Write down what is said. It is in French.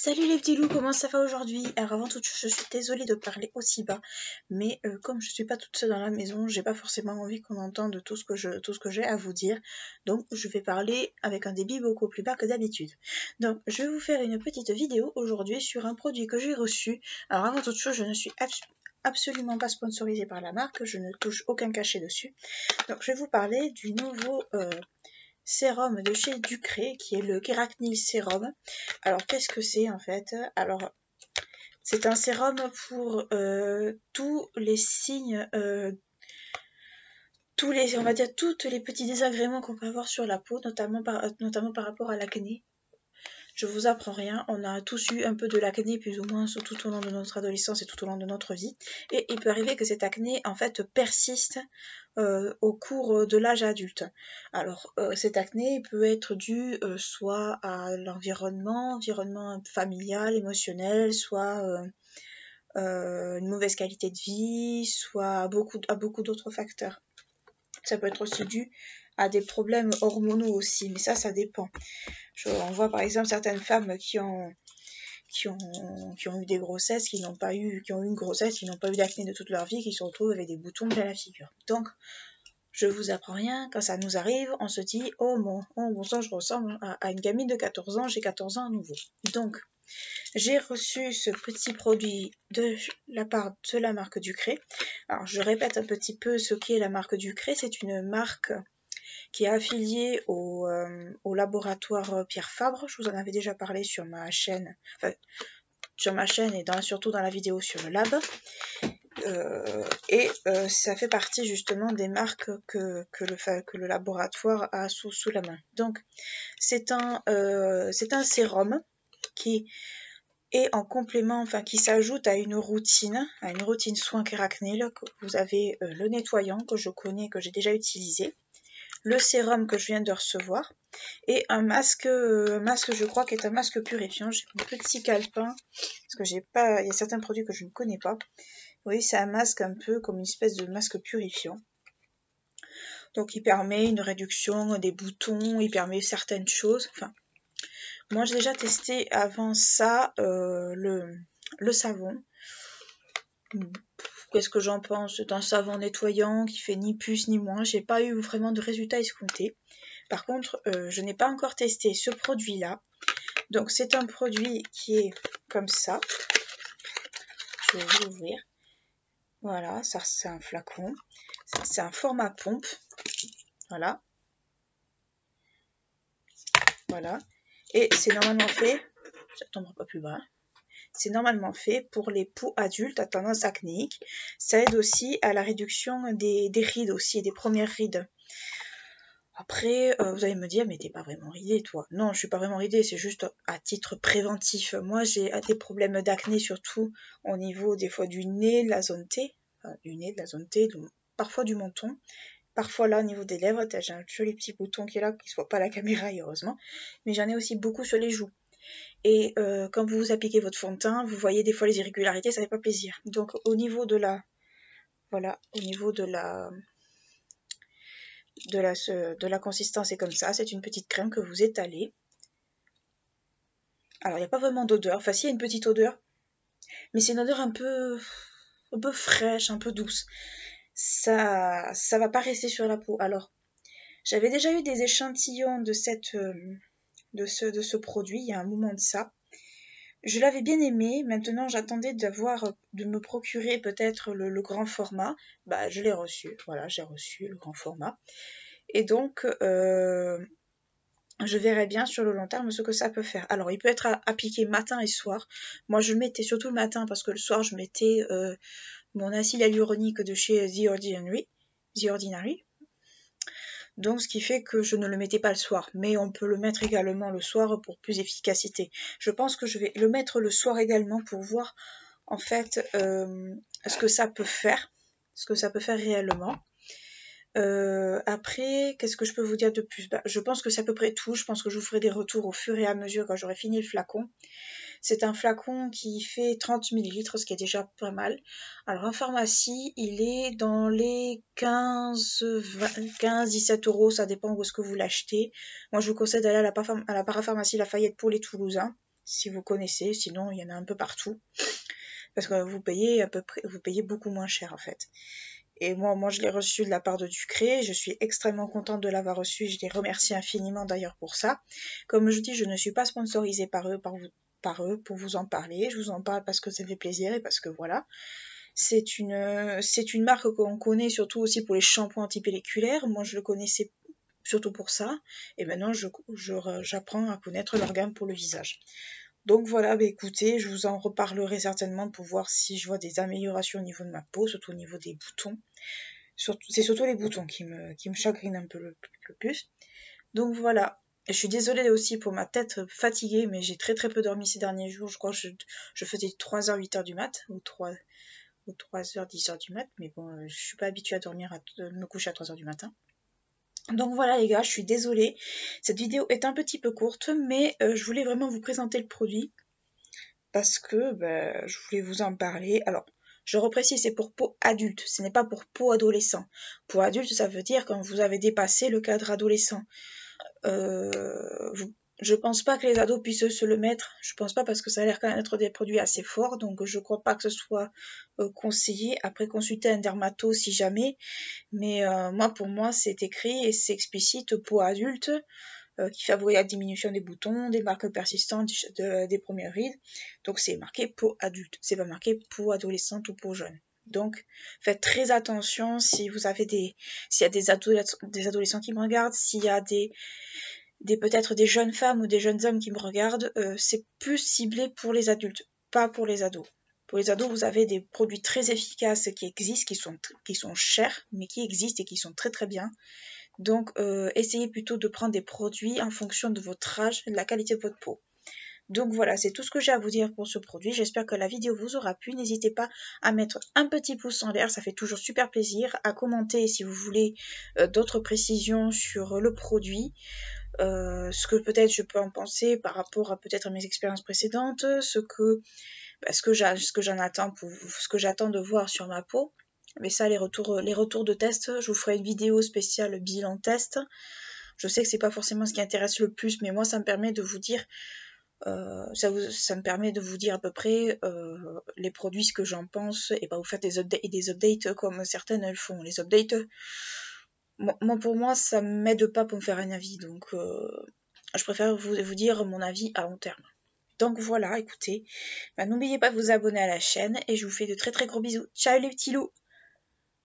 Salut les petits loups, comment ça va aujourd'hui? Alors avant toute chose, je suis désolée de parler aussi bas, mais comme je suis pas toute seule dans la maison, j'ai pas forcément envie qu'on entende tout ce que j'ai à vous dire, donc je vais parler avec un débit beaucoup plus bas que d'habitude. Donc je vais vous faire une petite vidéo aujourd'hui sur un produit que j'ai reçu. Alors avant toute chose, je ne suis absolument pas sponsorisée par la marque, je ne touche aucun cachet dessus. Donc je vais vous parler du nouveau sérum de chez Ducré, qui est le Kéracnil Sérum. Alors qu'est-ce que c'est en fait? Alors c'est un sérum pour tous les signes, on va dire tous les petits désagréments qu'on peut avoir sur la peau, notamment par rapport à l'acné. Je vous apprends rien, on a tous eu un peu de l'acné plus ou moins tout au long de notre adolescence et tout au long de notre vie. Et il peut arriver que cette acné en fait persiste au cours de l'âge adulte. Alors cette acné peut être due soit à l'environnement familial, émotionnel, soit une mauvaise qualité de vie, soit à beaucoup d'autres facteurs. Ça peut être aussi dû à des problèmes hormonaux aussi, mais ça dépend. On voit par exemple certaines femmes qui ont eu des grossesses, qui ont eu une grossesse, qui n'ont pas eu d'acné de toute leur vie, qui se retrouvent avec des boutons plein la figure. Donc, je vous apprends rien, quand ça nous arrive, on se dit « Oh bon sang, je ressemble à une gamine de 14 ans, j'ai 14 ans à nouveau. » Donc, j'ai reçu ce petit produit de la part de la marque Ducré. Alors, je répète un petit peu ce qu'est la marque Ducré. C'est une marque qui est affiliée au laboratoire Pierre Fabre. Je vous en avais déjà parlé sur ma chaîne, et surtout dans la vidéo sur le lab. Ça fait partie justement des marques que le laboratoire a sous la main. Donc, c'est un sérum qui est en complément, qui s'ajoute à une routine soin Kéracnil. Vous avez le nettoyant que je connais, que j'ai déjà utilisé, le sérum que je viens de recevoir, et un masque, je crois, qui est un masque purifiant. J'ai mon petit calepin, parce que il y a certains produits que je ne connais pas. Oui, c'est un masque un peu comme une espèce de masque purifiant. Donc il permet une réduction des boutons, il permet certaines choses. Enfin, moi j'ai déjà testé avant ça le savon. Qu'est-ce que j'en pense? C'est un savon nettoyant qui fait ni plus ni moins. J'ai pas eu vraiment de résultats escomptés. Par contre, je n'ai pas encore testé ce produit-là. Donc c'est un produit qui est comme ça. Je vais vous l'ouvrir. Voilà, ça c'est un flacon. C'est un format pompe. Voilà. Voilà. Et c'est normalement fait, ça tombe pas plus bas, c'est normalement fait pour les peaux adultes à tendance acnéique. Ça aide aussi à la réduction des rides aussi, des premières rides. Après, vous allez me dire, mais t'es pas vraiment ridée, toi. Non, je suis pas vraiment ridée, c'est juste à titre préventif. Moi, j'ai des problèmes d'acné, surtout au niveau des fois du nez, de la zone T, parfois du menton. Parfois là au niveau des lèvres, j'ai un joli petit bouton qui est là, qui ne se voit pas à la caméra heureusement, mais j'en ai aussi beaucoup sur les joues. Et quand vous appliquez votre fond de teint, vous voyez des fois les irrégularités, ça fait pas plaisir. Donc au niveau de la consistance, c'est comme ça, c'est une petite crème que vous étalez. Alors il n'y a pas vraiment d'odeur, enfin si, il y a une petite odeur, mais c'est une odeur un peu fraîche, un peu douce. Ça va pas rester sur la peau. Alors, j'avais déjà eu des échantillons de ce produit il y a un moment de ça. Je l'avais bien aimé. Maintenant, j'attendais de me procurer peut-être le grand format. Bah, je l'ai reçu. Voilà, j'ai reçu le grand format. Et donc, je verrai bien sur le long terme ce que ça peut faire. Alors, il peut être appliqué matin et soir. Moi, je le mettais surtout le matin parce que le soir, je mettais mon acide hyaluronique de chez The Ordinary. Donc, ce qui fait que je ne le mettais pas le soir. Mais on peut le mettre également le soir pour plus d'efficacité. Je pense que je vais le mettre le soir également pour voir, en fait, ce que ça peut faire. Ce que ça peut faire réellement. Après, qu'est-ce que je peux vous dire de plus? Je pense que c'est à peu près tout. Je pense que je vous ferai des retours au fur et à mesure quand j'aurai fini le flacon. C'est un flacon qui fait 30 ml, ce qui est déjà pas mal. Alors en pharmacie, il est dans les 15-17 €, ça dépend où est-ce que vous l'achetez. Moi, je vous conseille d'aller à la parapharmacie Lafayette pour les Toulousains. si vous connaissez, sinon il y en a un peu partout. Parce que vous payez vous payez beaucoup moins cher en fait. Et moi je l'ai reçu de la part de Ducré, je suis extrêmement contente de l'avoir reçu, je les remercie infiniment d'ailleurs pour ça. Comme je dis, je ne suis pas sponsorisée par eux, pour vous en parler, je vous en parle parce que ça me fait plaisir et parce que voilà. C'est une marque qu'on connaît surtout aussi pour les shampoings antipelliculaires, moi je le connaissais surtout pour ça, et maintenant j'apprends à connaître leur gamme pour le visage. Donc voilà, bah écoutez, je vous en reparlerai certainement pour voir si je vois des améliorations au niveau de ma peau, surtout au niveau des boutons. C'est surtout les boutons qui me chagrinent un peu le plus. Donc voilà, je suis désolée aussi pour ma tête fatiguée, mais j'ai très peu dormi ces derniers jours. Je crois que je faisais 3h, 8h du mat, ou 3h, 10h du mat, mais bon, je suis pas habituée à dormir, me coucher à 3h du matin. Donc voilà les gars, je suis désolée, cette vidéo est un petit peu courte, mais je voulais vraiment vous présenter le produit, parce que je voulais vous en parler. Alors, je reprécise, c'est pour peau adulte, ce n'est pas pour peau adolescent. Peau adulte, ça veut dire quand vous avez dépassé le cadre adolescent. Je pense pas que les ados puissent se le mettre, je pense pas, parce que ça a l'air quand même d'être des produits assez forts, donc je crois pas que ce soit conseillé. Après, consulter un dermato si jamais, mais pour moi c'est écrit et c'est explicite peau adulte, qui favorise la diminution des boutons, des marques persistantes, des premières rides. Donc c'est marqué peau adulte, c'est pas marqué peau adolescente ou peau jeune. Donc faites très attention si vous avez s'il y a des adolescents qui me regardent, s'il y a peut-être des jeunes femmes ou des jeunes hommes qui me regardent, c'est plus ciblé pour les adultes, pas pour les ados. Pour les ados, vous avez des produits très efficaces qui existent, qui sont chers, mais qui existent et qui sont très bien. Donc, essayez plutôt de prendre des produits en fonction de votre âge et de la qualité de votre peau. Donc voilà, c'est tout ce que j'ai à vous dire pour ce produit. J'espère que la vidéo vous aura plu. N'hésitez pas à mettre un petit pouce en l'air, ça fait toujours super plaisir. À commenter si vous voulez d'autres précisions sur le produit. Ce que peut-être je peux en penser par rapport à peut-être à mes expériences précédentes, ce que j'attends de voir sur ma peau. Mais ça, les retours de test, je vous ferai une vidéo spéciale bilan test. Je sais que c'est pas forcément ce qui intéresse le plus, mais moi ça me permet de vous dire, ça me permet de vous dire à peu près les produits, ce que j'en pense, et pas vous faire des updates comme certaines elles font. Les updates, pour moi, ça m'aide pas pour me faire un avis, donc je préfère vous dire mon avis à long terme. Donc voilà, écoutez, n'oubliez pas de vous abonner à la chaîne et je vous fais de très gros bisous. Ciao les petits loups!